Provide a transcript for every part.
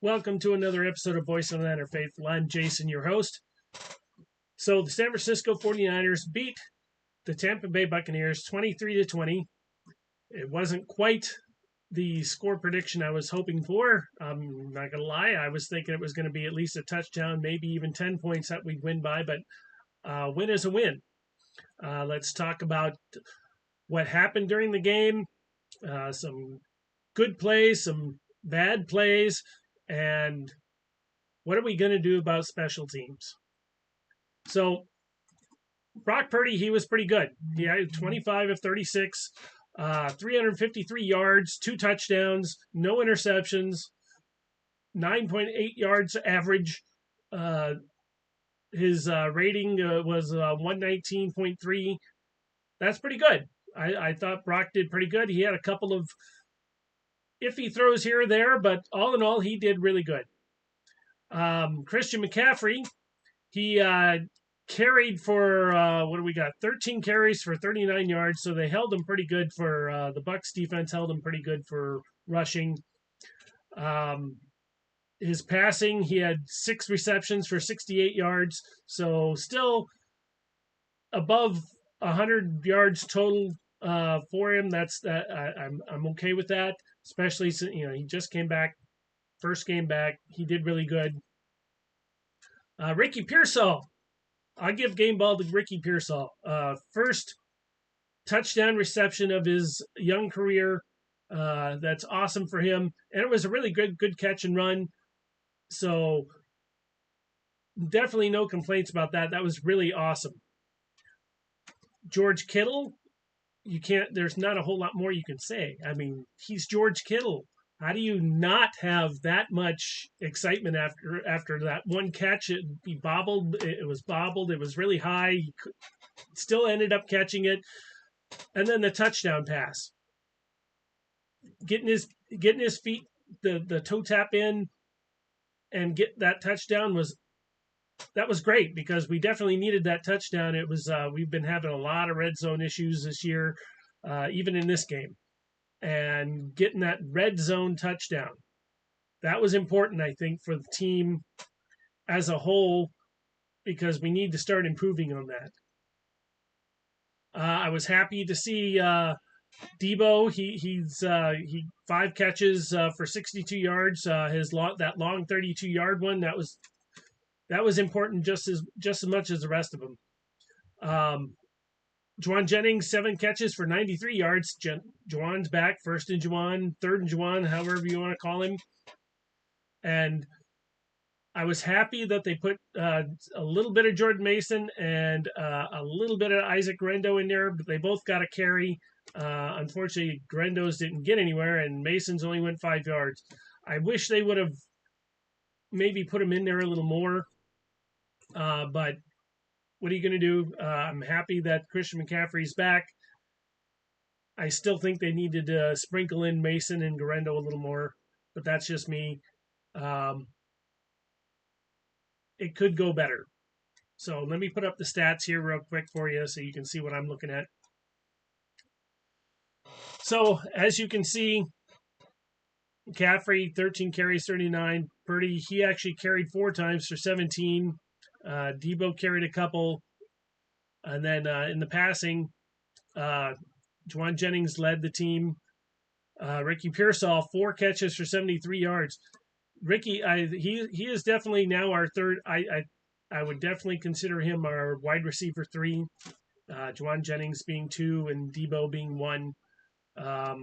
Welcome to another episode of Voice of the Interfaithful. I'm Jason, your host. So the San Francisco 49ers beat the Tampa Bay Buccaneers 23-20. It wasn't quite the score prediction I was hoping for. I'm not going to lie. I was thinking it was going to be at least a touchdown, maybe even 10 points that we'd win by, but win is a win. Let's talk about what happened during the game, some good plays, some bad plays, and what are we going to do about special teams? So, Brock Purdy, he was pretty good. He had 25 of 36, 353 yards, 2 touchdowns, no interceptions, 9.8 yards average. His rating was 119.3. That's pretty good. I thought Brock did pretty good. He had a couple of iffy throws here or there, but all in all, he did really good. Christian McCaffrey, he carried for, what do we got? 13 carries for 39 yards. So they held him pretty good for, the Bucs defense held him pretty good for rushing. His passing, he had 6 receptions for 68 yards. So still above 100 yards total for him. I'm okay with that, especially since, he just came back, first game back. He did really good. Ricky Pearsall. I'll give game ball to Ricky Pearsall. First touchdown reception of his young career. That's awesome for him. And it was a really good catch and run. So definitely no complaints about that. That was really awesome. George Kittle, there's not a whole lot more you can say. I mean, he's George Kittle. How do you not have that much excitement after that one catch? It was bobbled. It was really high. He still ended up catching it, and then the touchdown pass, getting his feet, the toe tap in, and get that touchdown was great because we definitely needed that touchdown. It was we've been having a lot of red zone issues this year, even in this game. And getting that red zone touchdown. That was important, I think, for the team as a whole because we need to start improving on that. I was happy to see Debo. He's 5 catches for 62 yards. That long 32-yard one that was important just as much as the rest of them. Juwan Jennings, 7 catches for 93 yards. Juwan's back. First in Juwan, third in Juwan, however you want to call him. And I was happy that they put a little bit of Jordan Mason and a little bit of Isaac Grendo in there, but they both got a carry. Unfortunately, Grendo's didn't get anywhere, and Mason's only went 5 yards. I wish they would have maybe put him in there a little more, but what are you going to do? I'm happy that Christian McCaffrey's back. I still think they needed to sprinkle in Mason and Garendo a little more, but that's just me. It could go better. So let me put up the stats here real quick for you so you can see what I'm looking at. So as you can see, McCaffrey, 13 carries, 39. Purdy, he actually carried 4 times for 17. Debo carried a couple. And then in the passing, Juwan Jennings led the team. Ricky Pearsall, 4 catches for 73 yards. Ricky, he is definitely now our third. I would definitely consider him our wide receiver 3. Juwan Jennings being 2 and Debo being 1. I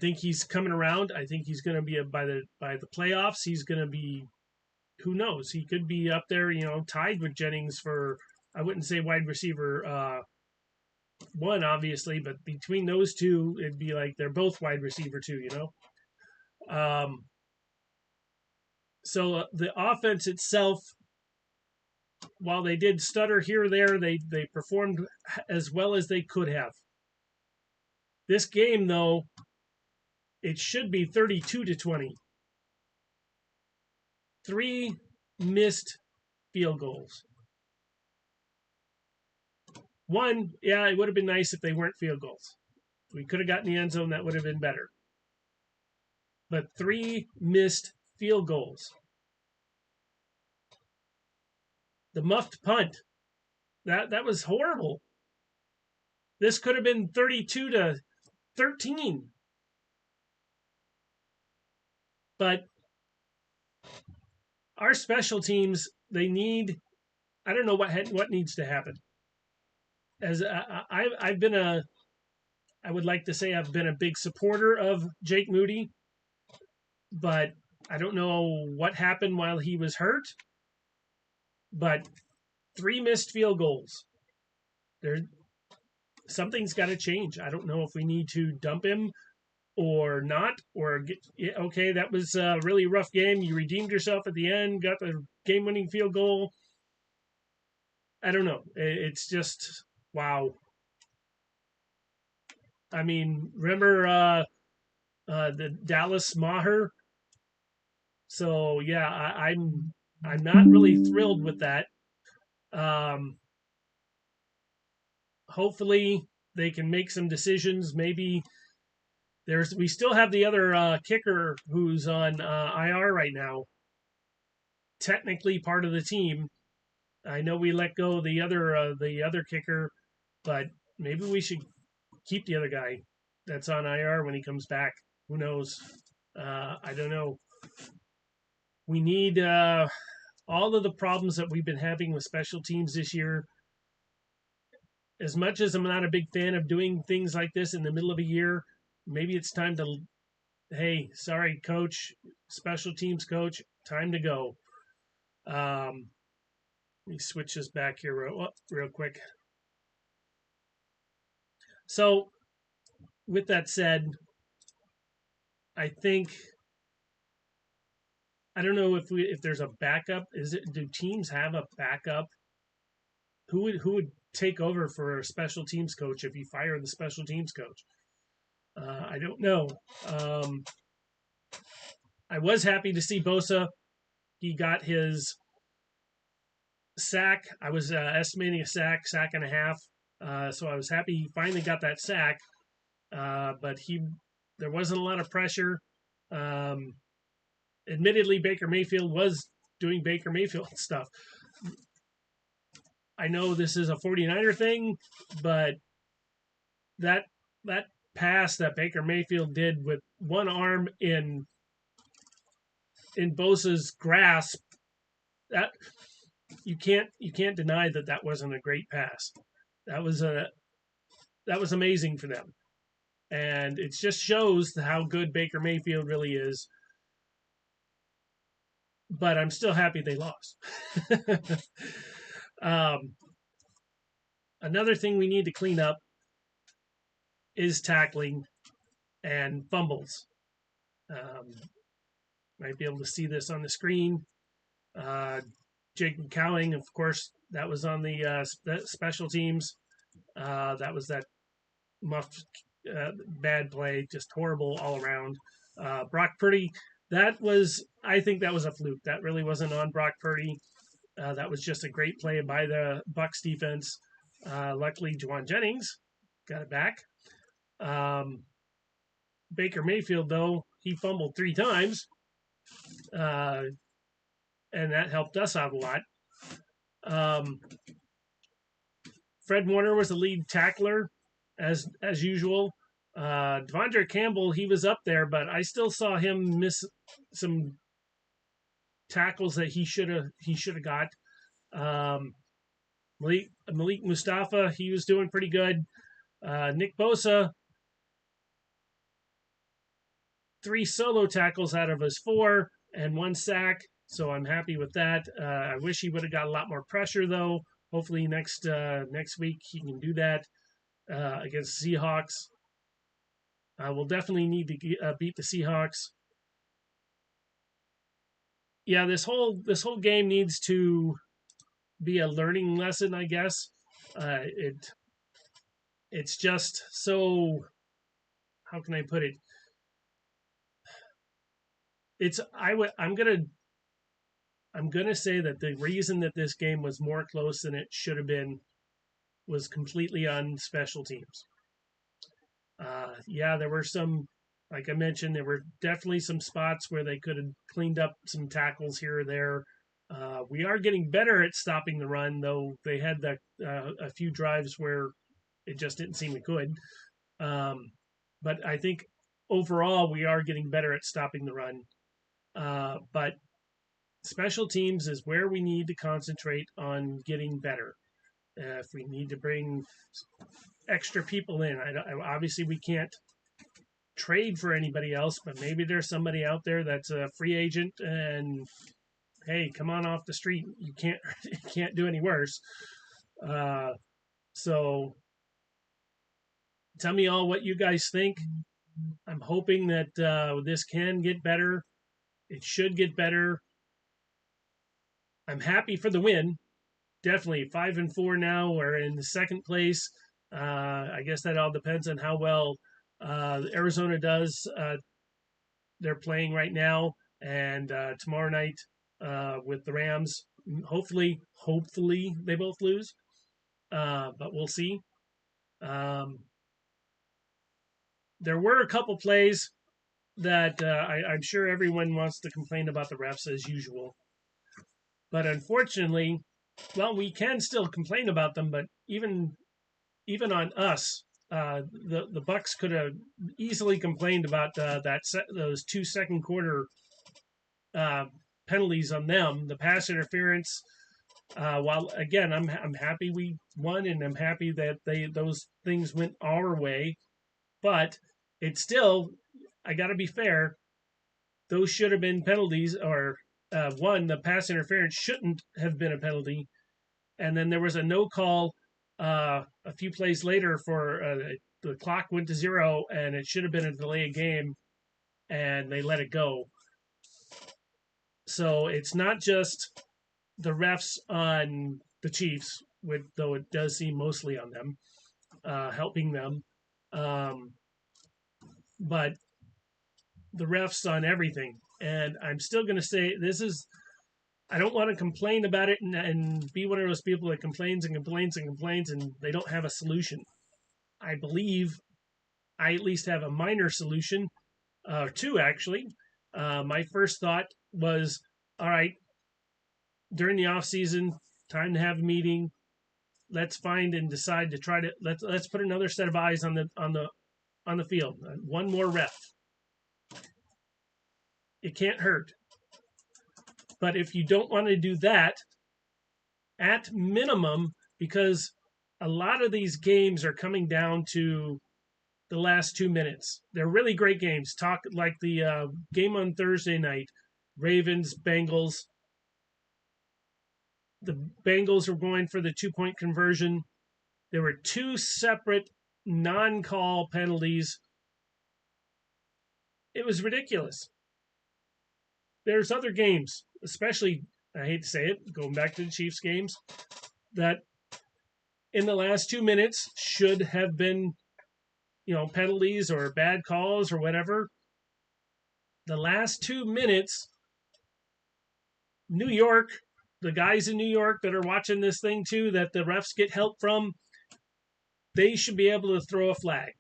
think he's coming around. I think he's going to be by the playoffs. He's going to be, who knows? He could be up there, tied with Jennings for, I wouldn't say wide receiver 1, obviously, but between those two, it'd be like they're both wide receiver 2, So the offense itself, while they did stutter here or there, they performed as well as they could have. This game, though, it should be 32-20. 3 missed field goals. 1, yeah, it would have been nice if they weren't field goals. If we could have gotten the end zone, that would have been better. but 3 missed field goals. The muffed punt, that was horrible. This could have been 32-13. But our special teams, they need, I don't know what needs to happen. As I've been I would like to say I've been a big supporter of Jake Moody, but I don't know what happened while he was hurt. But 3 missed field goals. Something's got to change. I don't know if we need to dump him or not, or okay, that was a really rough game. You redeemed yourself at the end, got the game-winning field goal. I don't know. It's just wow. I mean, remember the Dallas Maher? So yeah, I'm not really thrilled with that. Hopefully they can make some decisions. Maybe we still have the other kicker who's on IR right now. Technically part of the team. I know we let go the other kicker, but maybe we should keep the other guy that's on IR when he comes back. Who knows? I don't know. We need all of the problems that we've been having with special teams this year. As much as I'm not a big fan of doing things like this in the middle of a year, maybe it's time to, hey, sorry, coach, special teams coach, time to go. Let me switch this back here real quick. So, with that said, I think I don't know if there's a backup. Do teams have a backup? Who would take over for a special teams coach if you fire the special teams coach? I don't know. I was happy to see Bosa. He got his sack. I was estimating a sack and a half. So I was happy he finally got that sack. But there wasn't a lot of pressure. Admittedly, Baker Mayfield was doing Baker Mayfield stuff. I know this is a 49er thing, but that pass that Baker Mayfield did with one arm in Bosa's grasp, that you can't deny that wasn't a great pass. That was amazing for them. And it just shows how good Baker Mayfield really is. But I'm still happy they lost. Another thing we need to clean up is tackling and fumbles. Might be able to see this on the screen. Jake Cowing, of course, that was on the special teams. That was that muffed bad play, just horrible all around. Brock Purdy, I think that was a fluke. That really wasn't on Brock Purdy. That was just a great play by the Bucs defense. Luckily, Juwan Jennings got it back. Baker Mayfield, though, he fumbled 3 times, and that helped us out a lot. Fred Warner was the lead tackler, as usual. Devondre Campbell, he was up there, but I still saw him miss some tackles that he should have got. Malik Mustafa, he was doing pretty good. Nick Bosa, 3 solo tackles out of his 4 and 1 sack, so I'm happy with that. I wish he would have got a lot more pressure, though. Hopefully next week he can do that against the Seahawks. We'll definitely need to beat the Seahawks. Yeah, this whole game needs to be a learning lesson, I guess. It's just so, how can I put it? I'm gonna say that the reason that this game was more close than it should have been was completely on special teams. Yeah, there were some Like I mentioned, there were definitely some spots where they could have cleaned up some tackles here or there. We are getting better at stopping the run, though they had a few drives where it just didn't seem we could. Um, but I think overall we are getting better at stopping the run. But special teams is where we need to concentrate on getting better. If we need to bring extra people in, obviously we can't trade for anybody else, but maybe there's somebody out there that's a free agent and hey, come on off the street. You can't you can't do any worse. Uh, so tell me all what you guys think. I'm hoping that this can get better. It should get better. I'm happy for the win. Definitely 5-4 now. We're in the second place. I guess that all depends on how well Arizona does. They're playing right now, and tomorrow night with the Rams. Hopefully they both lose, but we'll see. Um, there were a couple plays that I'm sure everyone wants to complain about the refs as usual, but unfortunately, well, we can still complain about them. But even on us, the Bucs could have easily complained about those 2 quarter uh, penalties on them, the pass interference. While again, I'm happy we won, and I'm happy that those things went our way. But it's still, I got to be fair. Those should have been penalties, or one, the pass interference shouldn't have been a penalty, and then there was a no call a few plays later for the clock went to zero, and it should have been a delay of game, and they let it go. So it's not just the refs on the Chiefs, though it does seem mostly on them, helping them. Um, but the refs on everything. And I'm still going to say this is, I don't want to complain about it and be one of those people that complains and complains and complains and they don't have a solution. I believe I at least have a minor solution, two actually. My first thought was, all right, during the off season, time to have a meeting. Let's find and decide to try to let's put another set of eyes on the field. One more ref. It can't hurt. But if you don't want to do that, at minimum, because a lot of these games are coming down to the last 2 minutes. They're really great games. Talk like the game on Thursday night, Ravens Bengals. The Bengals were going for the 2-point conversion. There were two separate non-call penalties. It was ridiculous. There's other games, especially, I hate to say it, going back to the Chiefs games, that in the last 2 minutes should have been, penalties or bad calls or whatever. The last 2 minutes, New York, the guys in New York that are watching this thing too, that the refs get help from, they should be able to throw a flag.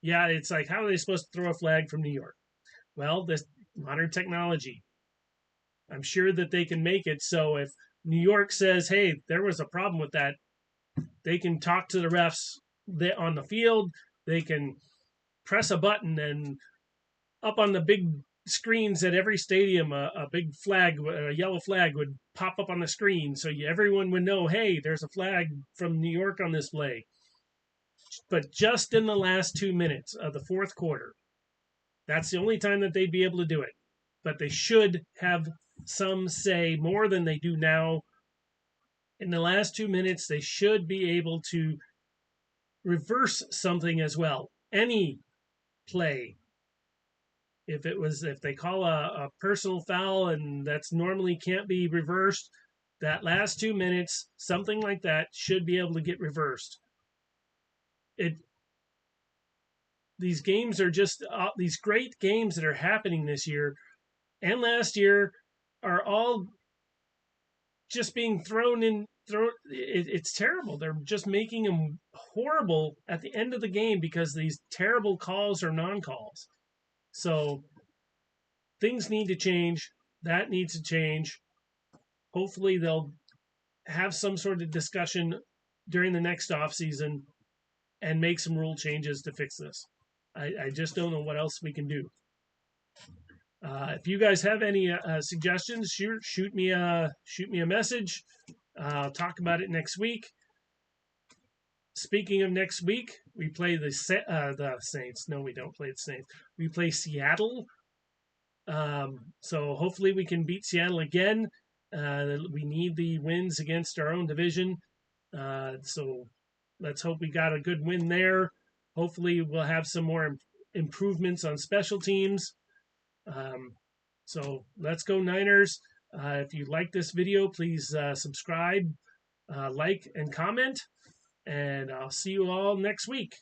Yeah, it's like, how are they supposed to throw a flag from New York? Well, this modern technology. I'm sure that they can make it so if New York says, hey, there was a problem with that, they can talk to the refs on the field. They can press a button and up on the big screens at every stadium, a big flag, a yellow flag would pop up on the screen. So everyone would know, hey, there's a flag from New York on this play. But just in the last 2 minutes of the fourth quarter, that's the only time that they'd be able to do it. But they should have some say more than they do now. In the last 2 minutes, they should be able to reverse something as well. Any play. If they call a personal foul and that's normally can't be reversed, that last 2 minutes, something like that should be able to get reversed. These games are just these great games that are happening this year and last year are all just being thrown in. It's terrible. They're just making them horrible at the end of the game because of these terrible calls or non-calls. So things need to change. That needs to change. Hopefully they'll have some sort of discussion during the next off season and make some rule changes to fix this. I just don't know what else we can do. If you guys have any suggestions, shoot me a message. I'll talk about it next week. Speaking of next week, we play the Saints. No, we don't play the Saints. We play Seattle. So hopefully we can beat Seattle again. We need the wins against our own division. So let's hope we got a good win there. Hopefully we'll have some more improvements on special teams. So let's go Niners. If you like this video, please subscribe, like, and comment. And I'll see you all next week.